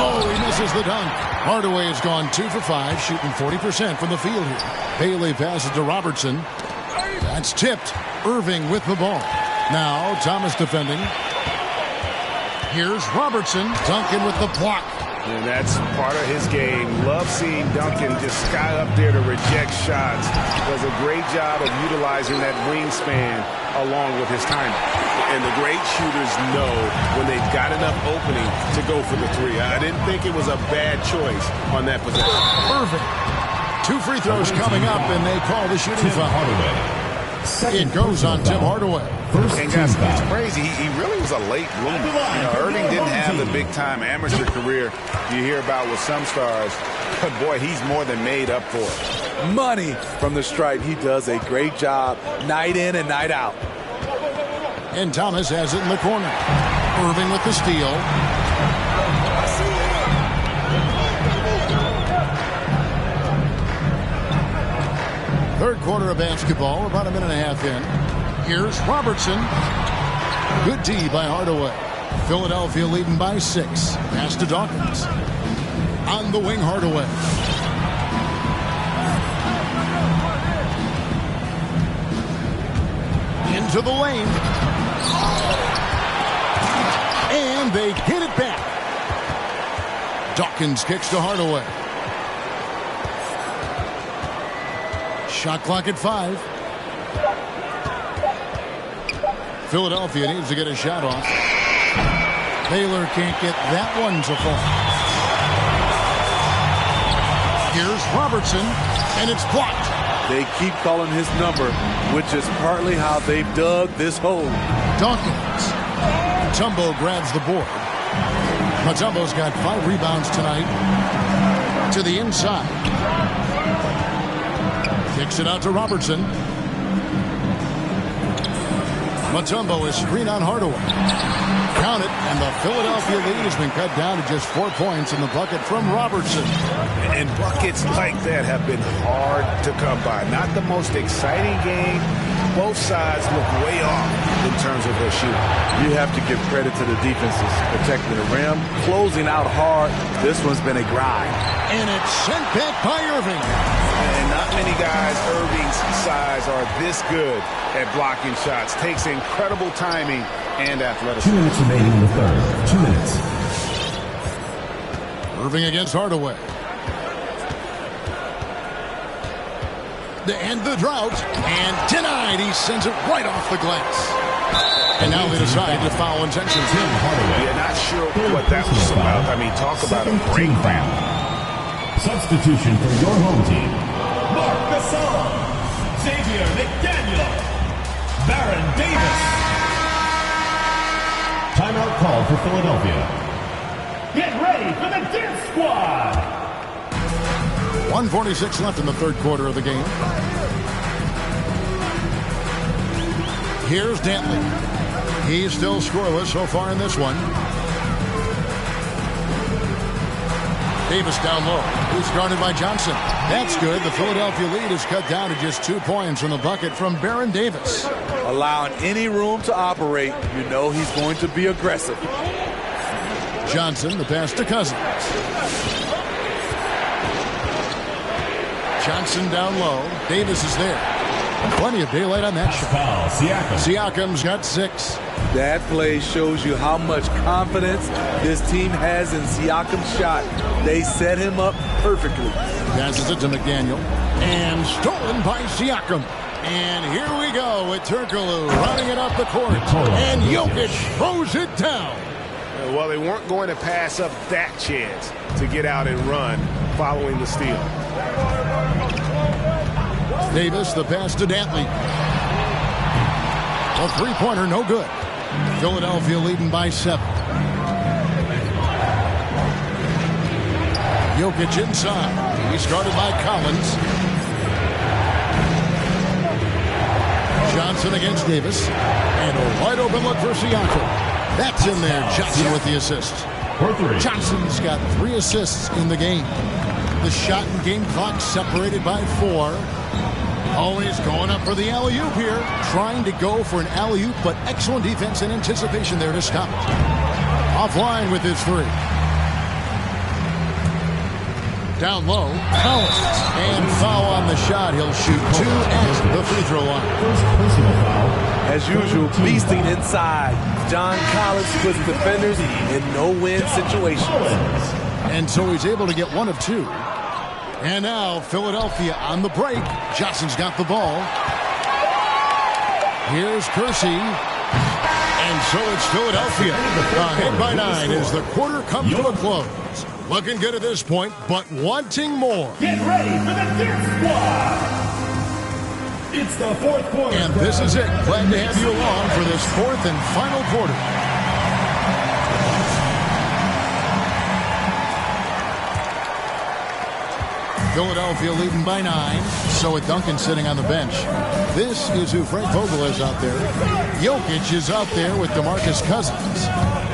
Speaker 8: Oh, he misses the dunk. Hardaway has gone 2 for 5, shooting 40% from the field here. Bailey passes to Robertson. That's tipped. Irving with the ball. Now Thomas defending. Here's Robertson. Duncan with the block.
Speaker 9: And that's part of his game. Love seeing Duncan just sky up there to reject shots. Does a great job of utilizing that wingspan along with his timing. And the great shooters know when they've got enough opening to go for the 3. I didn't think it was a bad choice on that possession.
Speaker 8: Irving. 2 free throws coming up, and they call the shooting foul. It goes on Tim Hardaway.
Speaker 9: And guys, it's crazy. He really was a late bloomer. You know, Irving didn't have the big-time amateur career you hear about with some stars. But, boy, he's more than made up for it.
Speaker 10: Money from the stripe. He does a great job night in and night out.
Speaker 8: And Thomas has it in the corner. Irving with the steal. Third quarter of basketball, about a minute and a half in. Here's Robertson. Good D by Hardaway. Philadelphia leading by 6. Pass to Dawkins. On the wing, Hardaway. Into the lane. And they get it back. Dawkins kicks to Hardaway. Shot clock at 5. Philadelphia needs to get a shot off. Baylor can't get that one to fall. Here's Robertson, and it's blocked.
Speaker 10: They keep calling his number, which is partly how they've dug this hole.
Speaker 8: Dawkins. Mutombo grabs the board. Mutombo's got 5 rebounds tonight. To the inside. Kicks it out to Robertson. Mutombo is screen on Hardaway. Count it, and the Philadelphia lead has been cut down to just 4 points in the bucket from Robertson.
Speaker 9: And buckets like that have been hard to come by. Not the most exciting game. Both sides look way off in terms of their
Speaker 10: shoot. You have to give credit to the defenses protecting the rim, closing out hard. This one's been a grind.
Speaker 8: And it's sent back by Irving.
Speaker 9: And not many guys Irving's size are this good at blocking shots. Takes incredible timing and athleticism.
Speaker 6: 2 minutes remaining in the third. 2 minutes.
Speaker 8: Irving against Hardaway. To end the drought, and denied. He sends it right off the glass. And now they decide to foul intention.
Speaker 9: Yeah, not sure what that was about. I mean, talk about a breakdown.
Speaker 6: Substitution for your home team.
Speaker 11: Mark Gasol, Xavier McDaniel, Baron Davis.
Speaker 6: Timeout called for Philadelphia.
Speaker 11: Get ready for the Dance Squad.
Speaker 8: 1:46 left in the third quarter of the game. Here's Dantley. He's still scoreless so far in this one. Davis down low. He's guarded by Johnson. That's good. The Philadelphia lead is cut down to just 2 points from the bucket from Baron Davis.
Speaker 10: Allowing any room to operate, you know he's going to be aggressive.
Speaker 8: Johnson, the pass to Cousins. Johnson down low. Davis is there. Plenty of daylight on that shot. Siakam's got 6.
Speaker 10: That play shows you how much confidence this team has in Siakam's shot. They set him up perfectly.
Speaker 8: Passes it to McDaniel. And stolen by Siakam. And here we go with Turkoglu running it up the court. And Jokic throws it down.
Speaker 9: Well, they weren't going to pass up that chance to get out and run following the steal.
Speaker 8: Davis, the pass to Dantley. A three-pointer, no good. Philadelphia leading by 7. Jokic inside. He's guarded by Collins. Johnson against Davis. And a wide open look for Siakam. That's in there. Johnson with the assist. Johnson's got 3 assists in the game. The shot and game clock separated by 4. Always going up for the alley-oop here. Trying to go for an alley-oop, but excellent defense and anticipation there to stop it. Offline with his 3. Down low, Collins. And foul on the shot. He'll shoot 2 at the free throw line.
Speaker 6: First personal foul.
Speaker 10: As usual, beasting inside. John Collins puts defenders in no-win situations.
Speaker 8: And so he's able to get 1 of 2. And now Philadelphia on the break. Johnson's got the ball. Here's Kersey. And so it's Philadelphia. Ahead by 9 as the quarter comes to a close. Looking good at this point, but wanting more.
Speaker 11: Get ready for the Dance Squad. It's the fourth quarter.
Speaker 8: And this is it. Glad to have you along for this 4th and final quarter. Philadelphia leading by 9. So with Duncan sitting on the bench. This is who Frank Vogel is out there. Jokic is out there with DeMarcus Cousins.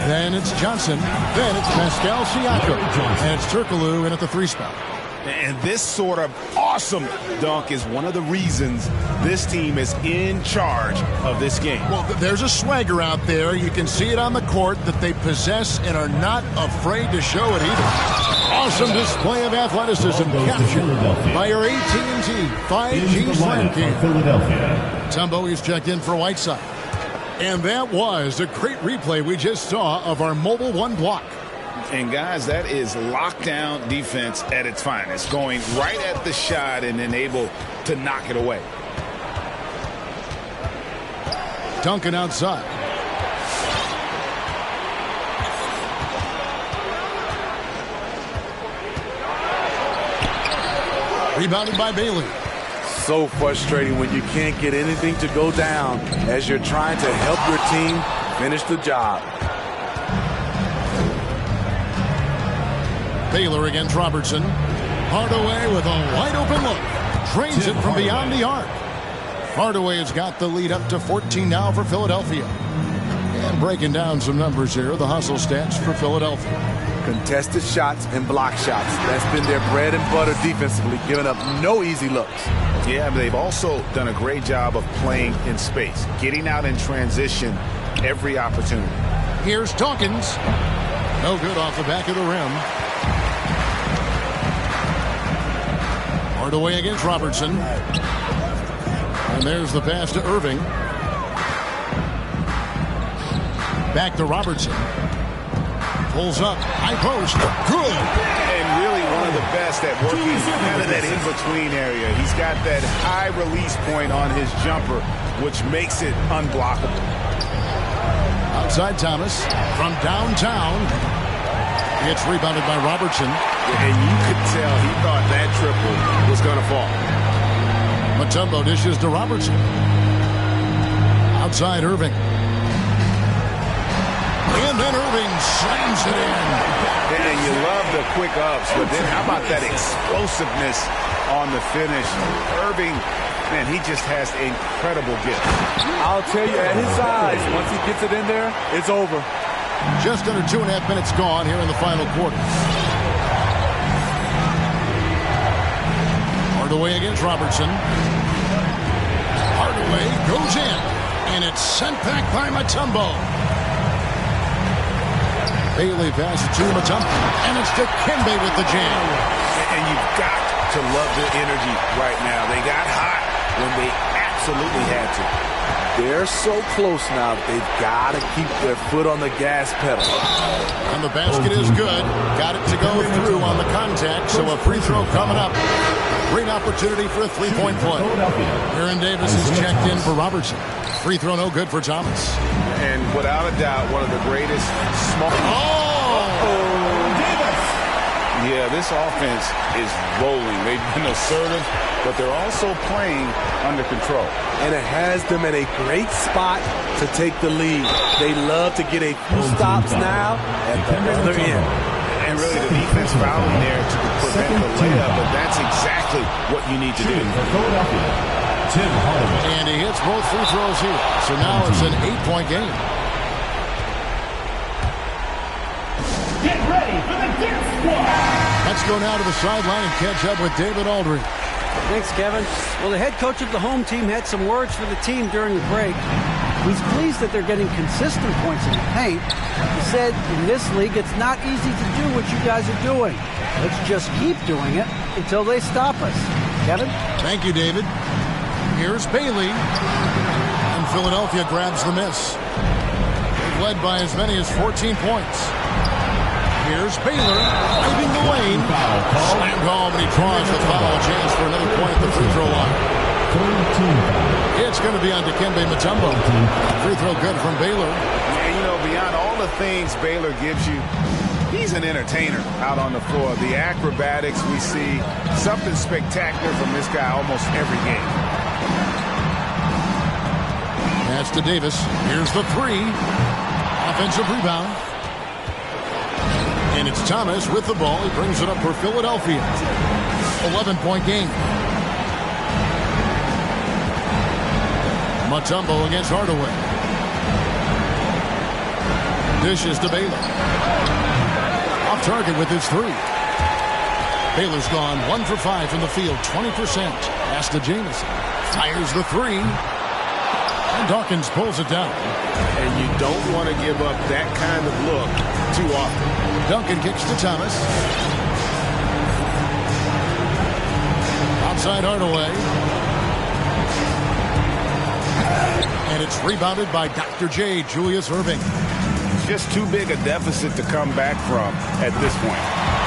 Speaker 8: Then it's Johnson. Then it's Pascal Siakam. And it's Turkoglu in at the 3 spot.
Speaker 9: And this sort of awesome dunk is one of the reasons this team is in charge of this game.
Speaker 8: Well, there's a swagger out there. You can see it on the court that they possess and are not afraid to show it either. Awesome display of athleticism captured by your AT&T 5G Slam game. Tom Bowie's checked in for Whiteside. And that was a great replay we just saw of our Mobile One block.
Speaker 9: And guys, that is lockdown defense at its finest, going right at the shot and then able to knock it away.
Speaker 8: Duncan outside. Rebounded by Bailey.
Speaker 10: So frustrating when you can't get anything to go down as you're trying to help your team finish the job.
Speaker 8: Baylor against Robertson. Hardaway with a wide open look. Drains it from beyond the arc. Hardaway has got the lead up to 14 now for Philadelphia. And breaking down some numbers here, the hustle stats for Philadelphia.
Speaker 10: Contested shots and block shots. That's been their bread and butter defensively, giving up no easy looks.
Speaker 9: Yeah, but they've also done a great job of playing in space, getting out in transition every opportunity.
Speaker 8: Here's Dawkins. No good off the back of the rim. Hardaway against Robertson. And there's the pass to Irving. Back to Robertson. Pulls up. High post. Good.
Speaker 9: And really one of the best at working kind of that in-between area. He's got that high release point on his jumper, which makes it unblockable.
Speaker 8: Outside Thomas from downtown. It's rebounded by Robertson.
Speaker 9: And you could tell he thought that triple was going to fall.
Speaker 8: Mutombo dishes to Robertson. Outside Irving. And then Irving slams it in.
Speaker 9: And you love the quick ups, but then how about that explosiveness on the finish? Irving, man, he just has incredible gift.
Speaker 10: I'll tell you, at his size, once he gets it in there, it's over.
Speaker 8: Just under 2.5 minutes gone here in the final quarter. Hardaway against Robertson. Hardaway goes in, and it's sent back by Mutombo. Bailey passes to Mutombo, and it's Dikembe with the jam.
Speaker 9: And you've got to love the energy right now. They got hot when they absolutely had to.
Speaker 10: They're so close now, they've got to keep their foot on the gas pedal.
Speaker 8: And the basket is good. Got it to go through on the contact, so a free throw coming up. Great opportunity for a three-point play. Aaron Davis is checked in for Robertson. Free throw no good for Thomas.
Speaker 9: And without a doubt, one of the greatest small... Yeah, this offense is rolling. They've been assertive, but they're also playing under control.
Speaker 10: And it has them in a great spot to take the lead. They love to get a few stops now at the other end.
Speaker 9: And really the defense fouling there to prevent the layup, but that's exactly what you need to do.
Speaker 8: And he hits both free throws here. So now it's an 8-point game.
Speaker 11: Get ready for the Dance Squad.
Speaker 8: Let's go now to the sideline and catch up with David Aldridge.
Speaker 12: Thanks, Kevin. Well, the head coach of the home team had some words for the team during the break. He's pleased that they're getting consistent points in the paint. He said, in this league, it's not easy to do what you guys are doing. Let's just keep doing it until they stop us. Kevin?
Speaker 8: Thank you, David. Here's Bailey. And Philadelphia grabs the miss. They've led by as many as 14 points. Here's Baylor, driving the lane. Slammed home, and he draws the foul. Chance for another point at the free throw line. It's going to be on Dikembe Mutombo. Free throw good from Baylor.
Speaker 9: And, you know, beyond all the things Baylor gives you, he's an entertainer out on the floor. The acrobatics we see, something spectacular from this guy almost every game.
Speaker 8: Pass to Davis. Here's the three. Offensive rebound. And it's Thomas with the ball. He brings it up for Philadelphia. 11-point game. Mutombo against Hardaway. Dishes to Baylor. Off target with his three. Baylor's gone 1 for 5 from the field, 20%. Pass to Jamison. Fires the three. And Dawkins pulls it down.
Speaker 9: And you don't want to give up that kind of look too often.
Speaker 8: Duncan kicks to Thomas. Outside Hardaway. And it's rebounded by Dr. J, Julius Irving.
Speaker 9: Just too big a deficit to come back from at this point.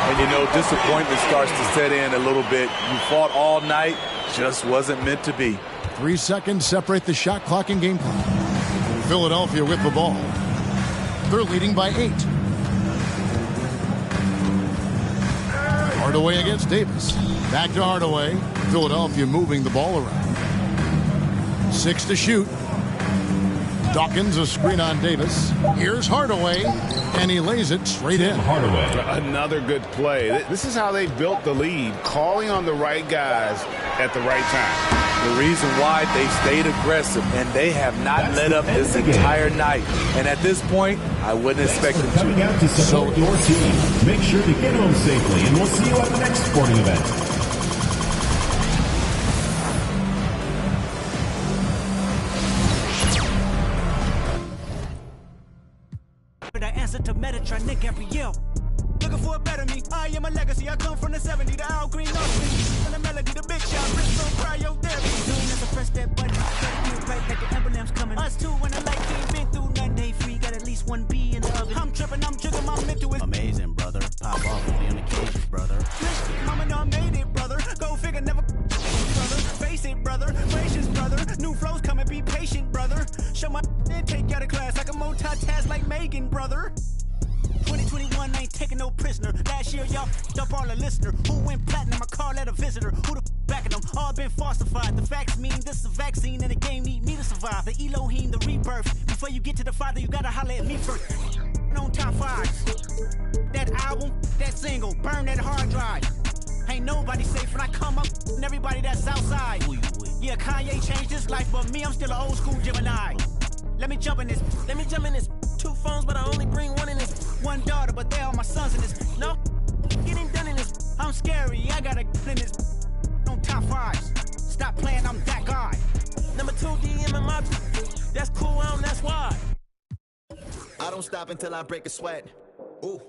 Speaker 10: And, you know, disappointment starts to set in a little bit. You fought all night, just wasn't meant to be.
Speaker 8: 3 seconds separate the shot clock and game clock. Philadelphia with the ball. They're leading by 8. Hardaway against Davis. Back to Hardaway. Philadelphia moving the ball around. 6 to shoot. Dawkins a screen on Davis. Here's Hardaway, and he lays it straight in.
Speaker 9: Hardaway. Another good play. This is how they built the lead, calling on the right guys at the right time.
Speaker 10: The reason why they stayed aggressive, and they have not let up this entire night. And at this point, I wouldn't expect them to.
Speaker 11: Coming out to support your team. Make sure to get home safely, and we'll see you at the next sporting event.
Speaker 13: answer to Metatron, Gabrielle. Looking for a better me. I am a legacy. I come from the 70, the Al Green North. And the melody, the big shot, Bristol, cryotherapy. Soon as I press that button, get right like the emblem's coming. Us two when the light ain't been through nothing. Day free, got at least one B in the oven. I'm tripping, I'm jigging, my mental is
Speaker 14: amazing, brother. Pop off on the occasion, brother.
Speaker 13: Mama done made it, brother. Go figure, never brother. Face it, brother. Gracious, brother. New flows coming, be patient, brother. Show my and take you out of class like a multitask like Megan, brother. 2021 ain't taking no prisoner. Last year y'all up all the listener. Who went platinum? I call that a visitor. Who the backing them? All been falsified. The facts mean this is a vaccine and the game need me to survive. The Elohim, the rebirth. Before you get to the Father, you gotta holler at me first. On top 5. That album, that single, burn that hard drive. Ain't nobody safe when I come up and everybody that's outside. Yeah, Kanye changed his life, but me, I'm still an old school Gemini. Let me jump in this. 2 phones, but I only bring one in this. 1 daughter, but they all my sons in this. No, getting done in this. I'm scary, I gotta in this. On top 5s. Stop playing, I'm that guy.
Speaker 14: Number 2 DM in my. That's cool, that's why.
Speaker 15: I don't stop until I break a sweat. Ooh.